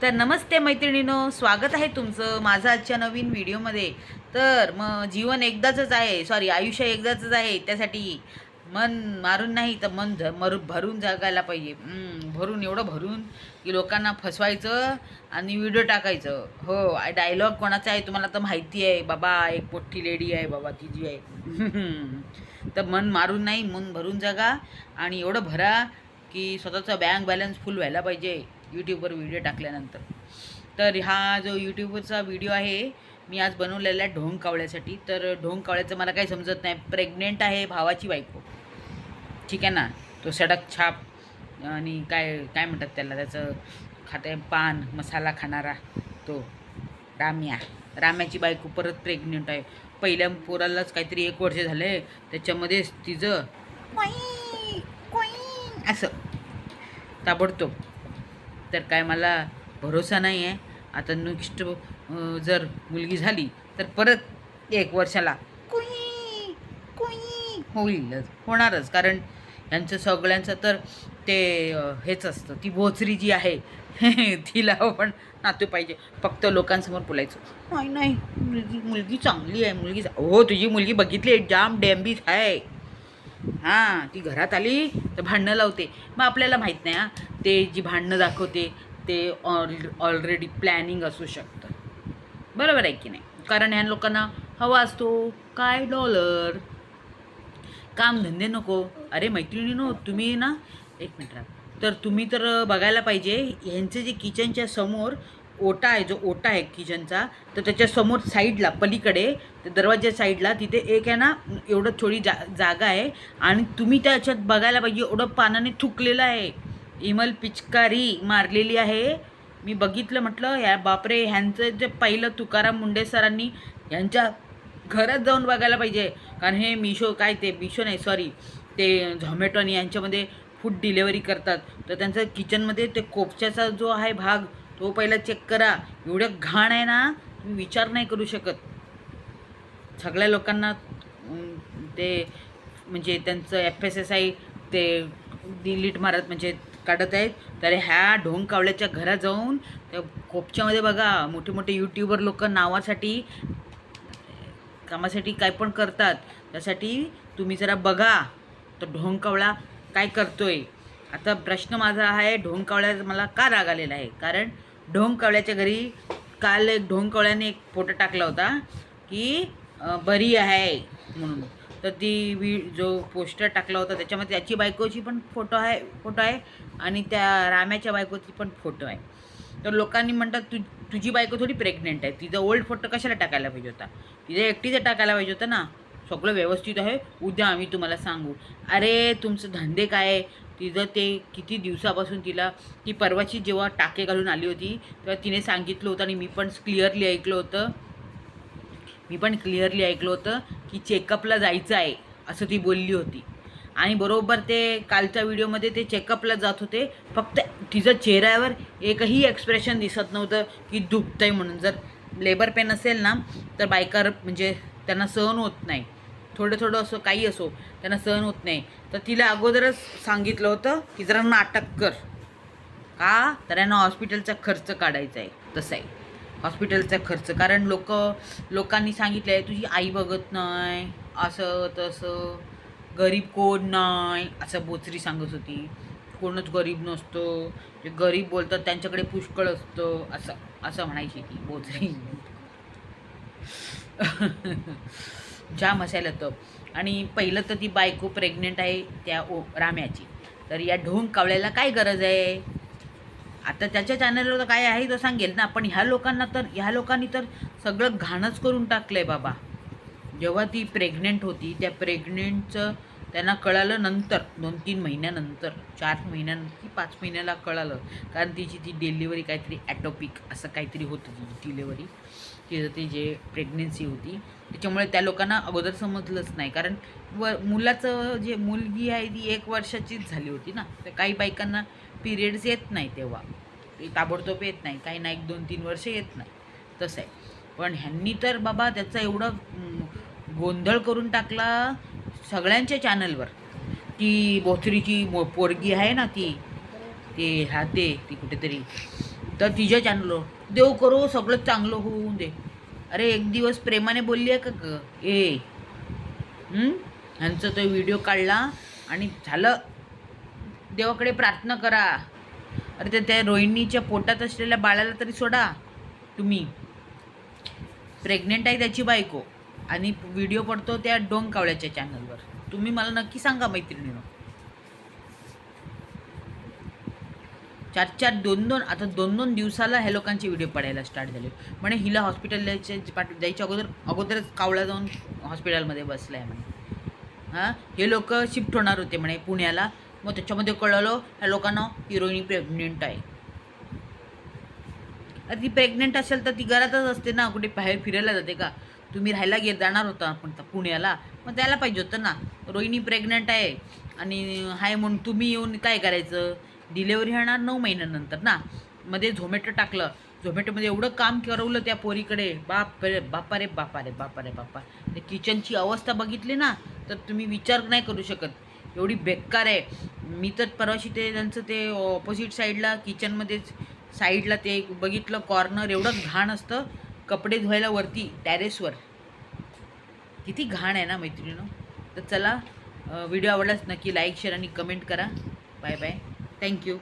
तर नमस्ते मैत्रिणींनो, स्वागत आहे तुमचं माझं आजच्या नवीन व्हिडिओमध्ये. तर मग जीवन एकदाचंच आहे, सॉरी आयुष्य एकदाचंच आहे. त्यासाठी मन मारून नाही तर मन भरून जगायला पाहिजे. भरून, एवढं भरून की लोकांना फसवायचं आणि व्हिडिओ टाकायचं. हो, डायलॉग कोणाचा आहे तुम्हाला तर माहिती आहे बाबा. एक मोठी लेडी आहे बाबा, ती जी आहे. तर मन मारून नाही, मन भरून जगा आणि एवढं भरा की स्वतःचा बँक बॅलन्स फुल व्हायला पाहिजे यूट्यूबवर व्हिडिओ टाकल्यानंतर. तर हा जो यूट्यूबवरचा व्हिडिओ आहे मी आज बनवलेला आहे ढोंग कावळ्यासाठी. तर ढोंग कावळ्याचं मला काही समजत नाही. प्रेग्नेंट आहे, भावाची बायको, ठीक आहे ना. तो सडक छाप आणि काय काय म्हणतात त्याला, त्याचं खाते पान मसाला खाणारा तो राम्याची बायको परत प्रेग्नेंट आहे. पहिल्या पोरालाच काहीतरी 1 वर्ष झाले, त्याच्यामध्येच तिचं असं ताबडतोब. तर काय मला भरोसा नाही आहे. आता नेक्स्ट जर मुलगी झाली तर परत 1 वर्षाला कुई कुई होणारच. कारण यांचं सगळ्यांचं तर ते हेच असतं. ती बोचरी जी आहे तिला पण नातू पाहिजे. फक्त लोकांसमोर बोलायचं नाही नाही, मुलगी चांगली आहे, मुलगी हो तुझी मुलगी बघितली जाम डेंबीस आहे. हां, ती घरात आली तर भांडणं लावते. मग आपल्याला माहीत नाही ते जी भांडणं दाखवते ते ऑलरेडी प्लॅनिंग असू शकतं. बरोबर आहे की नाही? कारण ह्या लोकांना हवा असतो काय, डॉलर. कामधंदे नको. अरे मैत्रिणीनो, तुम्ही ना एक मिनिट राहा. तर तुम्ही तर बघायला पाहिजे ह्यांचे जे किचनच्या समोर ओटा आहे, जो ओटा आहे किचनचा, तर त्याच्यासमोर साईडला पलीकडे दरवाजा साईडला तिथे एक आहे ना एवढं थोडी जागा आहे आणि तुम्ही त्याच्यात बघायला पाहिजे एवढं पानाने थुकलेलं आहे. इमल पिचकारी मारलेली आहे. मी बघितलं, म्हटलं या बापरे, ह्यांचं जे पहिलं तुकाराम मुंडे सरांनी ह्यांच्या घरात जाऊन बघायला पाहिजे. कारण हे मिशो नाही सॉरी, ते झोमॅटो आणि यांच्यामध्ये फूड डिलेवरी करतात. तर त्यांचं किचनमध्ये ते कोपच्याचा जो आहे भाग तो पहिला चेक करा. एवढं घाण आहे ना, तुम्ही विचार नाही करू शकत. सगळ्या लोकांना ते म्हणजे त्यांचं FSSI ते डिलीट मारत म्हणजे काढत आहेत. तर ह्या ढोंग कावळ्याच्या घरात जाऊन त्या कोपच्यामध्ये बघा, मोठे मोठे यूट्यूबर लोक नावासाठी कामासाठी काय पण करतात. त्यासाठी तुम्ही जरा बघा तर ढोंग कावळा काय करतोय. आता प्रश्न माझा आहे, ढोंग कावळ्या मला का राग आलेला आहे? कारण ढोंग कावळ्याच्या घरी काल एक ढोंग कावळ्याने एक फोटो टाकला होता की बरी आहे म्हणून. तर ती जो पोस्टर टाकला होता त्याच्यामध्ये त्याची बायकोची पण फोटो आहे आणि त्या राम्याच्या बायकोची पण फोटो आहे. तर लोकांनी म्हणतात तुझी बायको थोडी प्रेग्नेंट आहे, तिचा ओल्ड फोटो कशाला टाकायला पाहिजे होता, तिच्या एकटीचं टाकायला पाहिजे होतं ना. सगळं व्यवस्थित आहे, उद्या आम्ही तुम्हाला सांगू. अरे तुमचं धंदे काय आहे? तिचं ते किती दिवसापासून ती परवाची जेव्हा टाके घालून आली होती तेव्हा तिने सांगितलं होतं आणि मी पण क्लिअरली ऐकलं होतं की चेकअपला जायचं आहे असं ती बोलली होती. आणि बरोबर ते कालच्या व्हिडिओमध्ये ते चेकअपला जात होते. फक्त तिचं चेहऱ्यावर एकही एक्सप्रेशन दिसत नव्हतं की दुखतंय म्हणून. जर लेबर पेन असेल ना तर बायका म्हणजे त्यांना सहन होत नाही. थोडं असं काही असो त्यांना सहन होत नाही. तर तिला अगोदरच सांगितलं होतं की जरा नाटक कर. का? तर यांना हॉस्पिटलचा खर्च काढायचा आहे. तसं आहे हॉस्पिटलचा खर्च. कारण लोकांनी सांगितलं आहे तुझी आई बघत नाही, असं तसं, गरीब कोण नाही असं बोचरी सांगत होती. कोणच गरीब नसतो, जे गरीब बोलतात त्यांच्याकडे पुष्कळ असतं असं म्हणायची ती बोचरी. जाम हसायला तर. आणि पहिलं तर ती बायको प्रेग्नेंट आहे त्या राम्याची. तर या ढोंग कावळ्याला काय गरज आहे? आता त्याच्या चॅनलवर तर काय आहे तो सांगेल ना. पण ह्या लोकांनी तर सगळं घाणच करून टाकलं आहे बाबा. जेव्हा ती प्रेग्नेंट होती त्या प्रेग्नेंटचं त्यांना कळालं नंतर 2-3 महिन्यानंतर, 4 महिन्यानंतर की 5 महिन्याला कळालं. कारण तिची ती डिलिव्हरी काहीतरी ॲटोपिक असं काहीतरी होतं तिची डिलिव्हरी. तिचं ती जे प्रेग्नेन्सी होती त्याच्यामुळे त्या लोकांना अगोदर समजलंच नाही. कारण मुलाचं जे मुलगी आहे ती 1 वर्षाचीच झाली होती ना. तर काही बायकांना पिरियड्स येत नाही तेव्हा, ताबडतोब येत नाही, काही ना 1-2-3 वर्ष येत नाही, तसं आहे. पण ह्यांनी तर बाबा त्याचा एवढा गोंधळ करून टाकला सगळ्यांच्या चॅनलवर. ती बोथरीची पोरगी आहे ना ती राहते ती कुठेतरी तर तिच्या चॅनलवर देव करो सगळं चांगलं होऊन दे. अरे एक दिवस प्रेमाने बोलली आहे का ग ए? ह्यांचा तो व्हिडिओ काढला आणि झालं. देवाकडे प्रार्थना करा. अरे त्या रोहिणीच्या पोटात असलेल्या बाळाला तरी सोडा तुम्ही. प्रेग्नेंट आहे त्याची बायको आणि व्हिडिओ पडतो त्या डोंगकावळ्याच्या चॅनलवर. तुम्ही मला नक्की सांगा मैत्रिणीनं. 4-4 2-2 आता 2-2 दिवसाला ह्या लोकांचे व्हिडिओ पडायला स्टार्ट झाले. म्हणे हिला हॉस्पिटल जायच्या अगोदरच कावळा जाऊन हॉस्पिटलमध्ये बसला आहे म्हणे. हां, हे लोक शिफ्ट होणार होते म्हणे पुण्याला. मग त्याच्यामध्ये कळलं ह्या लोकांना हिरोईनी प्रेग्नेंट आहे. अरे ती प्रेग्नेंट असेल तर ती घरातच असते ना, कुठे बाहेर फिरायला जाते का? तुम्ही राहायला जाणार होता आपण पुण्याला, मग द्यायला पाहिजे होतं ना. रोहिणी प्रेग्नेंट आहे आणि हाय म्हणून तुम्ही येऊन काय करायचं? डिलेवरी होणार 9 महिन्यानंतर ना. मध्ये झोमॅटो टाकलं. झोमॅटोमध्ये एवढं काम करवलं त्या पोरीकडे. बाप रे बापा रे बापा रे बापा रे बापा. ते किचनची अवस्था बघितली ना तर तुम्ही विचार नाही करू शकत. एवढी बेकार आहे. मी तर परवाशी ते त्यांचं ते ऑपोजिट साईडला किचनमध्येच साईडला ते बघितलं कॉर्नर. एवढं घाण असतं कपडे धुवायला वरती टेरेसवर. किती घाण आहे ना मैत्रिणीनं. तर चला, व्हिडिओ आवडलाच नक्की लाईक शेअर आणि कमेंट करा. Bye bye. थँक्यू.